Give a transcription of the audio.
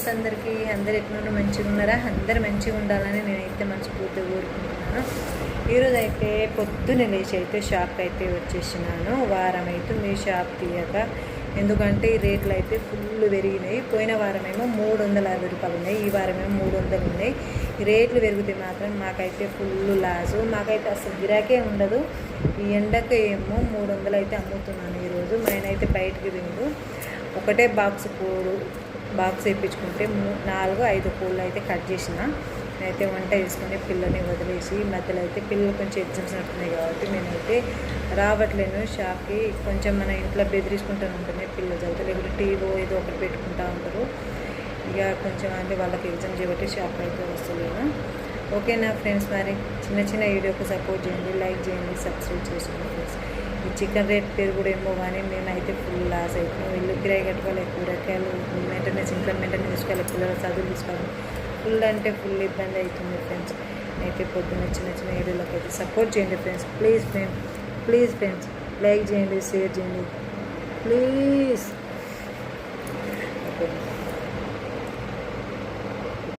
Friends అందరికీ. అందరు ఎట్లా మంచిగా ఉన్నారా? అందరు మంచిగా ఉండాలని నేనైతే మనస్ఫూర్తిగా కోరుకుంటున్నాను. ఈరోజు అయితే పొద్దున్నే లేచి అయితే షాప్కి అయితే వచ్చేసినాను. వారం అవుతుంది షాప్ తీయక. ఎందుకంటే ఈ రేట్లు అయితే ఫుల్ పెరిగినాయి. పోయిన వారమేమో 360 రూపాయలు ఉన్నాయి, ఈ వారమేమో 300 ఉన్నాయి. ఈ రేట్లు పెరిగితే మాత్రం మాకైతే ఫుల్ లాసు. మాకైతే అసలు గిరాకే ఉండదు. ఈ ఎండకు ఏమో 300 అయితే అమ్ముతున్నాను ఈరోజు. నేనైతే బయటికి తిండు ఒకటే బాక్స్ వేయించుకుంటే 4-5 కోళ్ళు అయితే కట్ చేసిన. నేనైతే వంట చేసుకొని పిల్లల్ని వదిలేసి మధ్యలో అయితే పిల్లలు కొంచెం ఎగ్జామ్స్ నడుతున్నాయి కాబట్టి నేనైతే రావట్లేను షాప్కి. కొంచెం మన ఇంట్లో బెదిరించుకుంటూ ఉంటుంది పిల్లలు చదివితే, లేకపోతే టీవీ ఏదో ఒకటి పెట్టుకుంటూ ఉంటారు. ఇక కొంచెం అంటే వాళ్ళకి ఎగ్జామ్ చేయబట్టి షాప్ అయితే వస్తలేను. ఓకేనా ఫ్రెండ్స్, మరి చిన్న వీడియోకి సపోర్ట్ చేయండి, లైక్ చేయండి, సబ్స్క్రైబ్ చేసుకోండి ఫ్రెండ్స్. ఈ చికెన్ రేట్ పెరుగుడేమో కానీ మేమైతే ఫుల్ లాస్ అవుతున్నాం. ఇల్లు కిరాయి కట్టుకోవాలి, కూరగాయలు మెయింటెనెన్స్, ఇంట్లో మెయింటెనెన్స్ తీసుకోవాలి, పిల్లల చదువులు తీసుకోవాలి. ఫుల్ అంటే ఫుల్ ఇబ్బంది అవుతుంది ఫ్రెండ్స్. అయితే పొద్దున్న చిన్న వీడియోలకు అయితే సపోర్ట్ చేయండి ఫ్రెండ్స్. ప్లీజ్ ఫ్రెండ్స్ లైక్ చేయండి, షేర్ చేయండి ప్లీజ్.